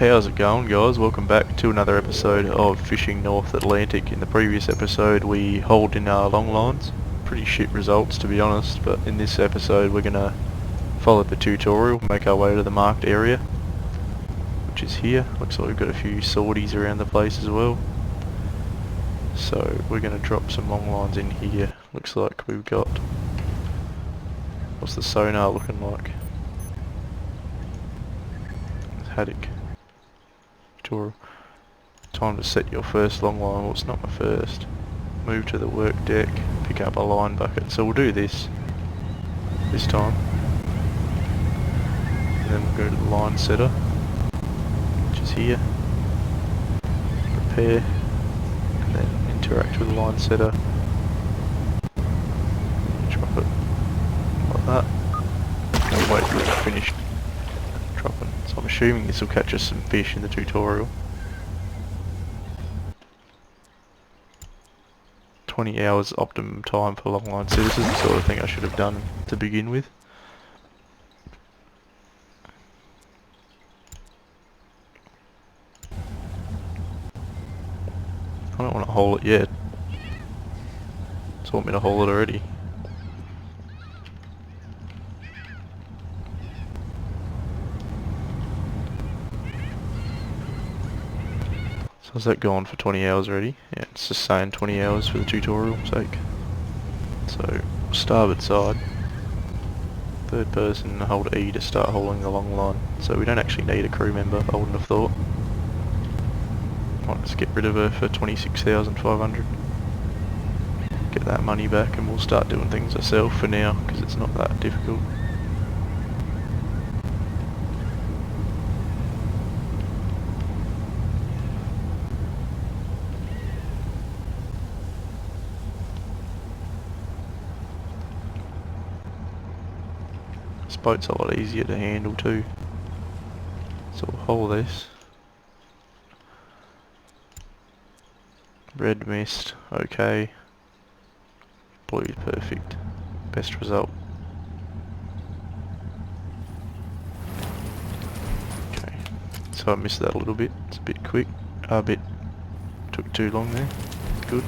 How's it going, guys? Welcome back to another episode of Fishing North Atlantic. In the previous episode we hauled in our long lines. Pretty shit results, to be honest, but in this episode we're gonna follow the tutorial, make our way to the marked area, which is here. Looks like we've got a few sorties around the place as well. So we're gonna drop some long lines in here. Looks like we've got... What's the sonar looking like? Haddock. Tutorial. Time to set your first long line. Well, it's not my first. Move to the work deck, pick up a line bucket. So we'll do this time. And then we'll go to the line setter, which is here. Prepare, and then interact with the line setter. Drop it like that. And wait for it to finish dropping. So I'm assuming this will catch us some fish in the tutorial. 20 hours optimum time for long line. So this is the sort of thing I should have done to begin with. I don't want to haul it yet. Just want me to haul it already. So is that gone for 20 hours already? Yeah, it's just saying 20 hours for the tutorial sake. So, starboard side. Third person, hold E to start hauling the long line. So we don't actually need a crew member, I wouldn't have thought. Might just get rid of her for 26,500. Get that money back and we'll start doing things ourselves for now, because it's not that difficult. This boat's a lot easier to handle too. So we'll haul this. Red mist, okay. Blue, perfect. Best result. Okay, so I missed that a little bit. It's a bit quick. Took too long there. Good.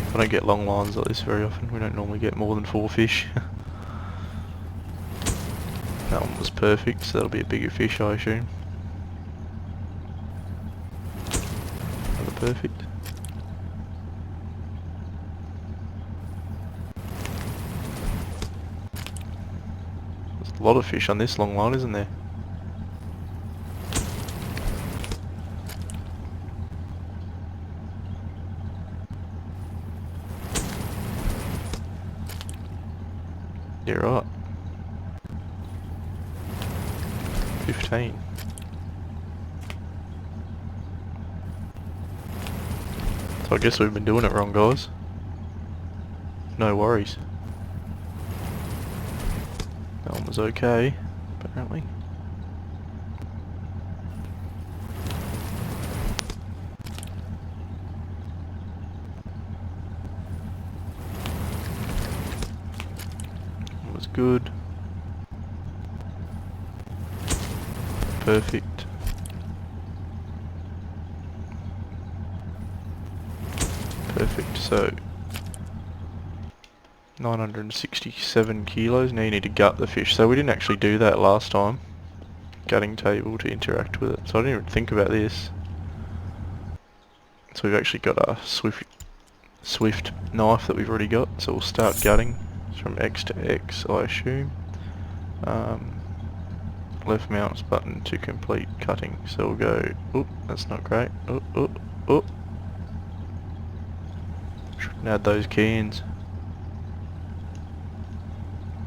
I don't get long lines like this very often. We don't normally get more than 4 fish. That one was perfect, so that'll be a bigger fish, I assume. Another perfect. There's a lot of fish on this long line, isn't there? You're right. 15. So I guess we've been doing it wrong, guys. No worries. That one was okay, apparently. That was good. Perfect. Perfect, so 967 kilos. Now you need to gut the fish. So we didn't actually do that last time. Gutting table to interact with it. So I didn't even think about this. So we've actually got a swift knife that we've already got. So we'll start gutting. It's from X to X, I assume. Left mouse button to complete cutting. So we'll go, oop, that's not great. Oop, oop, oop. Shouldn't add those cans.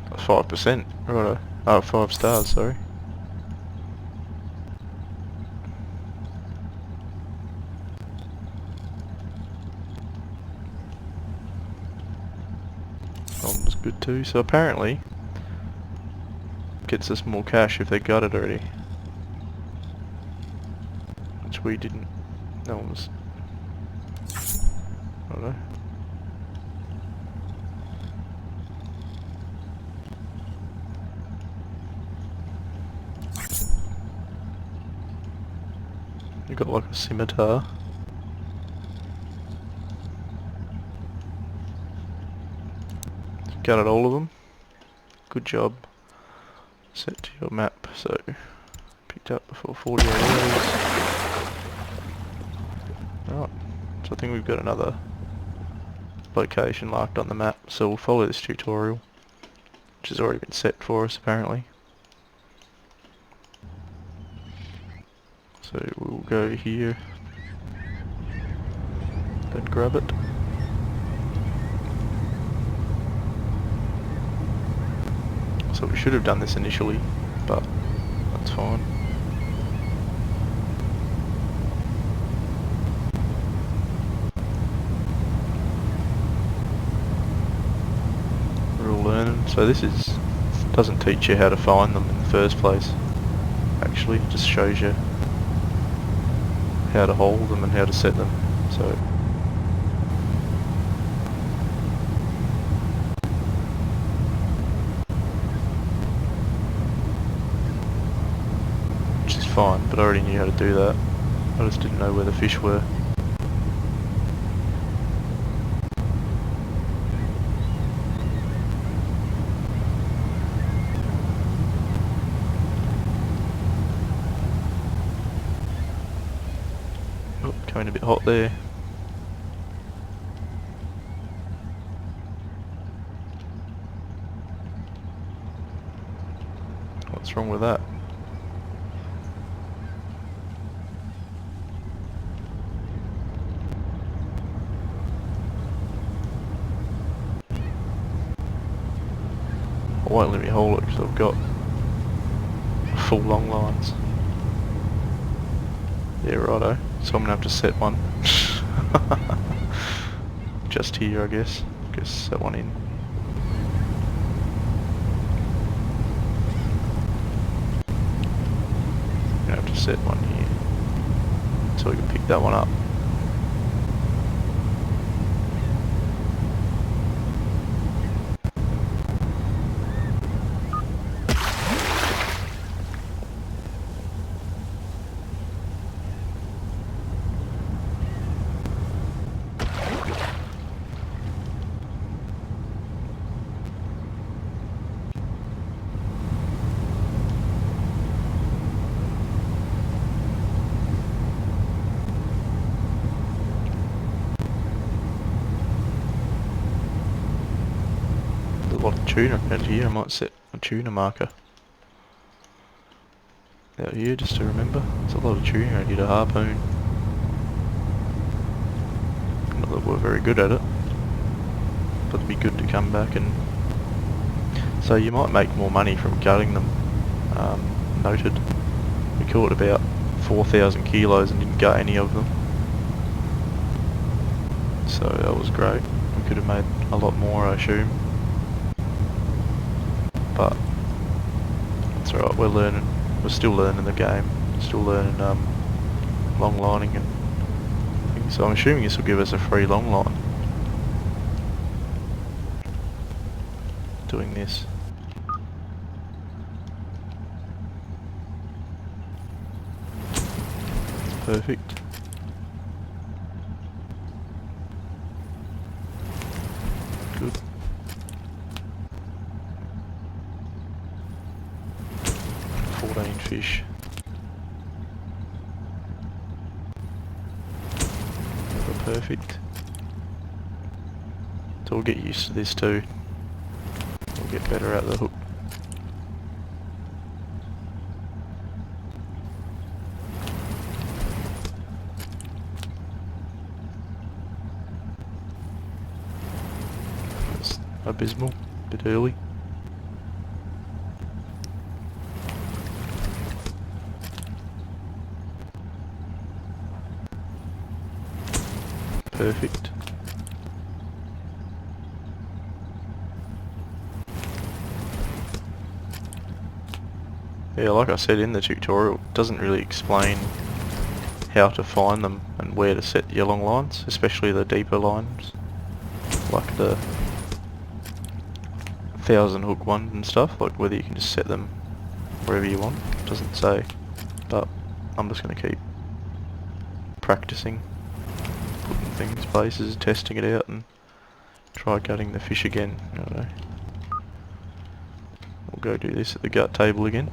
5%, right? Oh, 5 stars, sorry. That one was good too. So apparently gets us more cash if they got it already. Which we didn't. That one was... I don't know. You've got like a scimitar. Got it, all of them. Good job. Set to your map, so picked up before 48 hours. Right, so I think we've got another location marked on the map, so we'll follow this tutorial, which has already been set for us apparently. So we'll go here, then grab it. So we should have done this initially, but that's fine. We're all learning. So this doesn't teach you how to find them in the first place. Actually, it just shows you how to hold them and how to set them. So fine, but I already knew how to do that. I just didn't know where the fish were. Oh, coming a bit hot there. What's wrong with that? I won't let me hold it because I've got full long lines. Yeah, righto. So I'm gonna have to set one. Just here, I guess. Set one in. I'm gonna have to set one here so we can pick that one up. A lot of tuna out here. I might set a tuna marker out here just to remember. There's a lot of tuna out here to harpoon. Not that we're very good at it, but it'd be good to come back and... So you might make more money from gutting them. Noted. We caught about 4,000 kilos and didn't gut any of them. So that was great. We could have made a lot more, I assume. But it's alright, we're learning. We're still learning the game. Still learning long lining and things. So I'm assuming this will give us a free long line. Doing this. Perfect. Good. Fish. Perfect. So we'll get used to this too. We'll get better at the hook. That's abysmal. A bit early. Perfect. Yeah, like I said in the tutorial, it doesn't really explain how to find them and where to set your long lines, especially the deeper lines, like the 1,000 hook ones and stuff, like whether you can just set them wherever you want. It doesn't say, but I'm just going to keep practicing, putting things places, testing it out, and try gutting the fish again. I don't know. We'll go do this at the gut table again.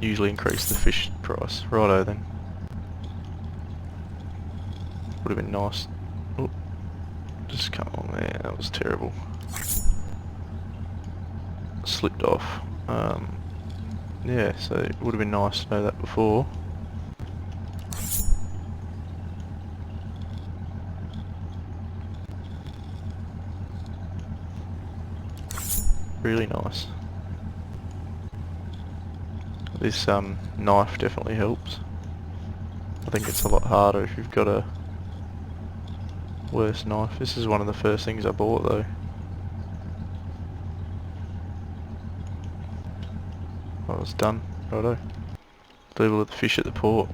Usually increase the fish price. Righto then. Would have been nice. Oh, just come on there, that was terrible. Slipped off. Yeah, so it would have been nice to know that before. Really nice. This knife definitely helps. I think it's a lot harder if you've got a worse knife. This is one of the first things I bought though. I was done. Righto. Level of the fish at the port.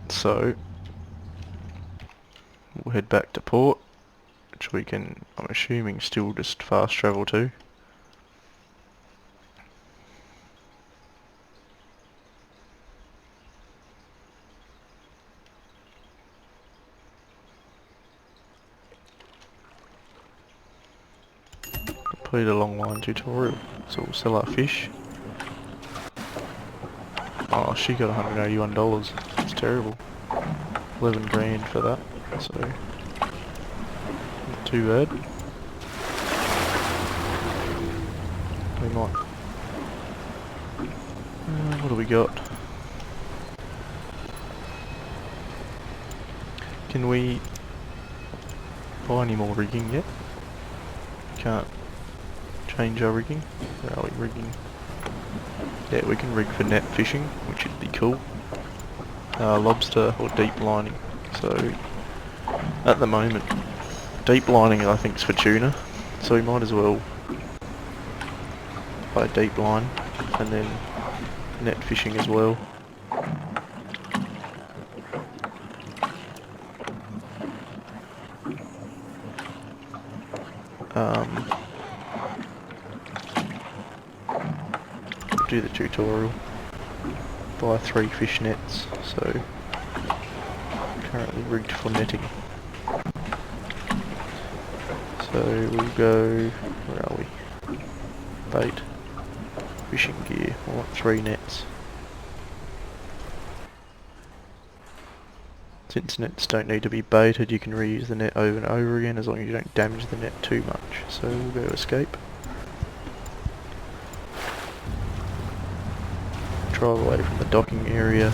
So we'll head back to port, which we can, I'm assuming, still just fast travel to. Complete a long line tutorial, so we'll sell our fish. Oh, she got $181, that's terrible. 11 grand for that, so not too bad. We might... what do we got? Can we buy any more rigging yet? Can't change our rigging. Where are we rigging? Yeah, we can rig for net fishing, which would be cool. Lobster or deep lining. So at the moment, deep lining I think is for tuna, so we might as well buy deep line and then net fishing as well. Do the tutorial. Buy 3 fish nets, so currently rigged for netting. So we'll go, where are we? Bait, fishing gear, I want 3 nets. Since nets don't need to be baited, you can reuse the net over and over again as long as you don't damage the net too much. So we'll go escape. Drive away from the docking area.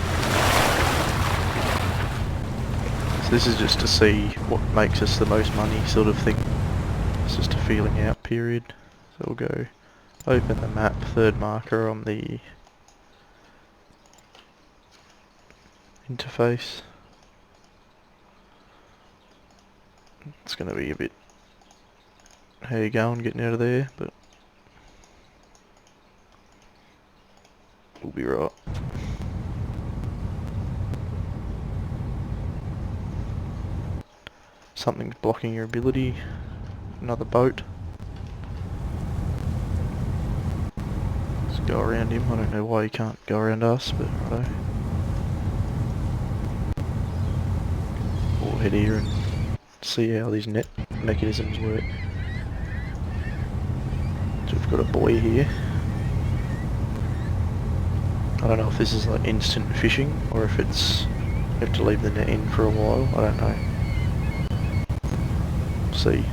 So this is just to see what makes us the most money sort of thing. It's just a feeling out period. So we'll go open the map, third marker on the interface. It's going to be a bit, how you going getting out of there, but we'll be right. Something's blocking your ability. Another boat. Let's go around him. I don't know why he can't go around us, but righto. We'll head here and see how these net mechanisms work. So we've got a buoy here. I don't know if this is like instant fishing or if it's you have to leave the net in for a while. I don't know. See.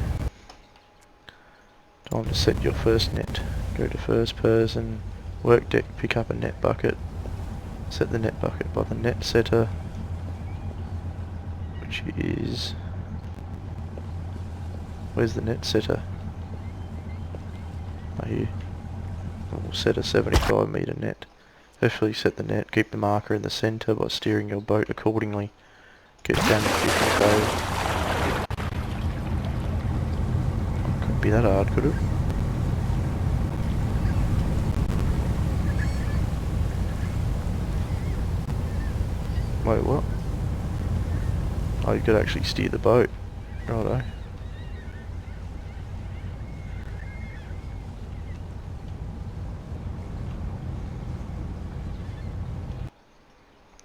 Time to set your first net. Go to first person, work deck, pick up a net bucket, set the net bucket by the net setter, which is, where's the net setter? Oh, here. We'll set a 75 metre net. Carefully set the net, keep the marker in the centre by steering your boat accordingly. Get damage if you fail. Couldn't be that hard, could it? Wait, what? Oh, you could actually steer the boat. Righto.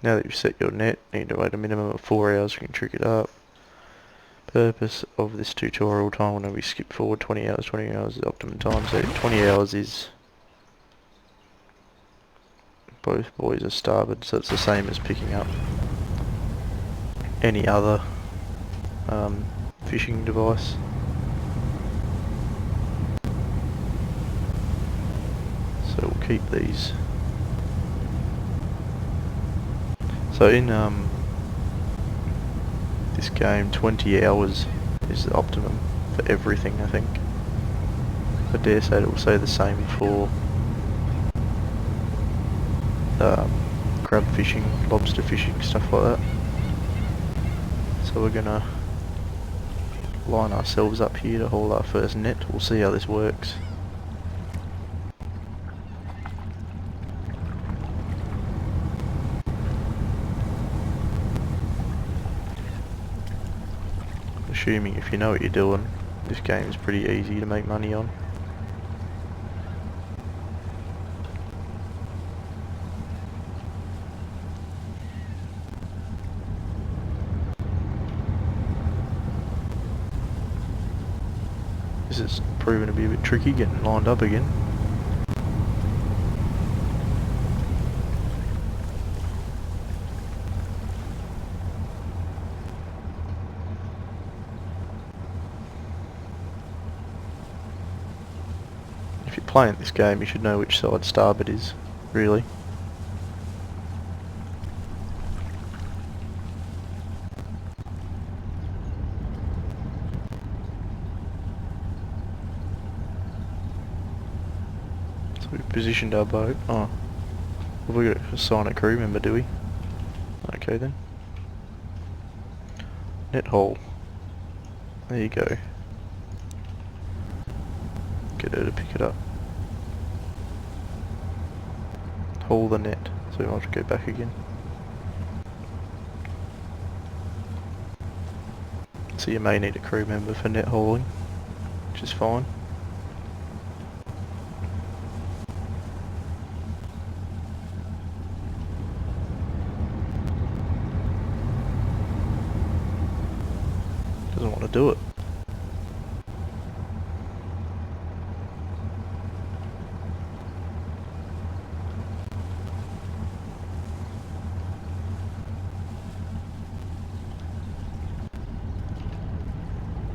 Now that you've set your net, you need to wait a minimum of 4 hours, you can trick it up. Purpose of this tutorial time, when we skip forward 20 hours is the optimum time, so 20 hours is both buoys are starboard, so it's the same as picking up any other fishing device. So we'll keep these. So in this game, 20 hours is the optimum for everything, I think. I dare say it will say the same for crab fishing, lobster fishing, stuff like that. So we're gonna line ourselves up here to haul our first net. We'll see how this works. Assuming if you know what you're doing, this game is pretty easy to make money on. This is proving to be a bit tricky getting lined up again. If you're playing this game, you should know which side starboard is, really. So we've positioned our boat. Oh, have we got to assign a crew member, do we? Okay then. Net haul. There you go. Get her to pick it up. Haul the net. So we might have to go back again. So you may need a crew member for net hauling, which is fine. Doesn't want to do it.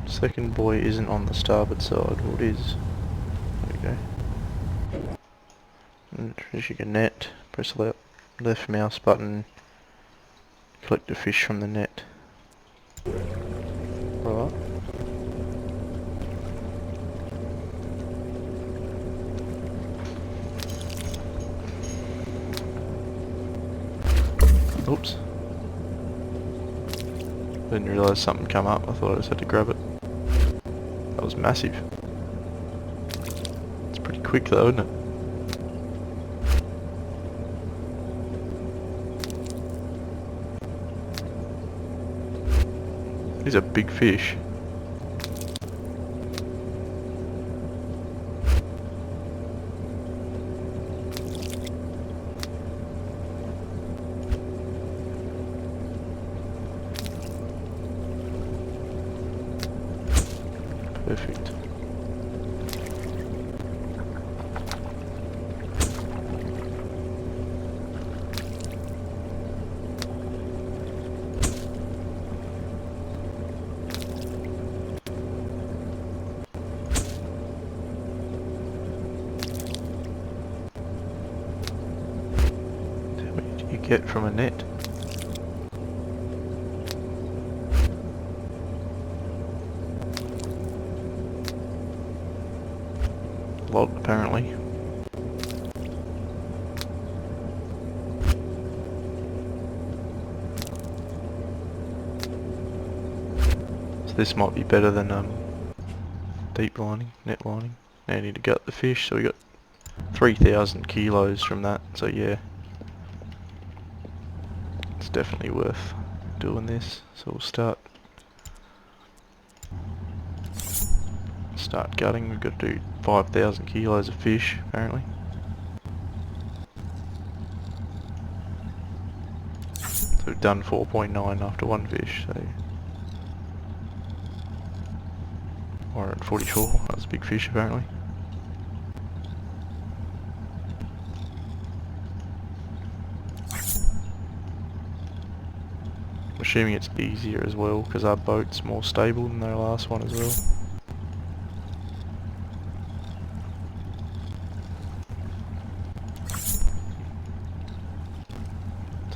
Second buoy isn't on the starboard side, or it is. There we go. And as you can net, press the left mouse button, collect the fish from the net. Right. Oops. Didn't realise something come up, I thought I just had to grab it. That was massive. It's pretty quick though, isn't it? These are big fish. Perfect. How many do you get from a net? A lot, apparently. So this might be better than deep lining, net lining. Now you need to gut the fish, so we got 3,000 kilos from that, so yeah. It's definitely worth doing this, so we'll start gutting. We've got to do 5,000 kilos of fish, apparently. done 4.9 after one fish, so... We're at 44, that was a big fish apparently. I'm assuming it's easier as well, because our boat's more stable than their last one as well.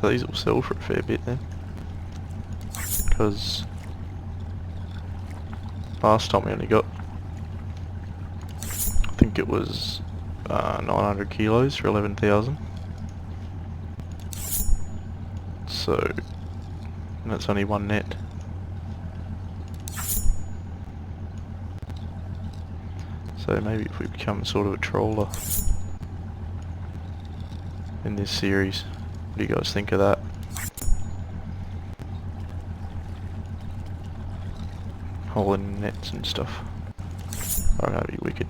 So these will sell for a fair bit then, because last time we only got, I think it was 900 kilos for 11,000. So that's only one net. So maybe if we become sort of a trawler in this series, what do you guys think of that? Hauling nets and stuff. Oh, that'd be wicked.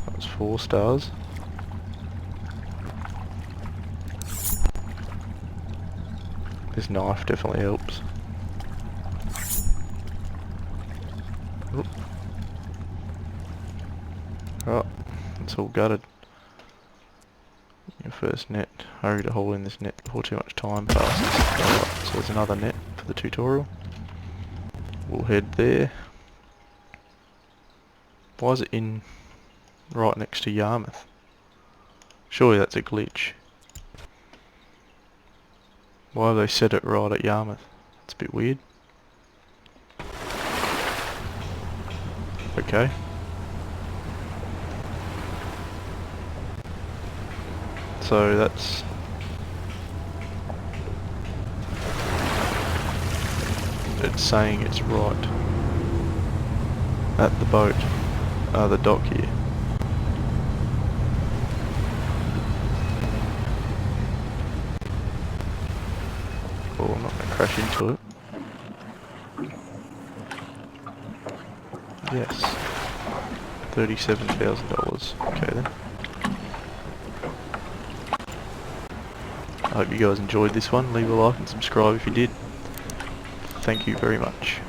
That was 4 stars. This knife definitely helps. Oop. Right, it's all gutted. Your first net. Hurry to haul in this net before too much time passes. Right, so there's another net for the tutorial. We'll head there. Why is it in right next to Yarmouth? Surely that's a glitch. Why have they set it right at Yarmouth? It's a bit weird. Okay. So that's... it's saying it's right at the boat, the dock here. Oh, I'm not going to crash into it. Yes. $37,000. Okay then. I hope you guys enjoyed this one. Leave a like and subscribe if you did. Thank you very much.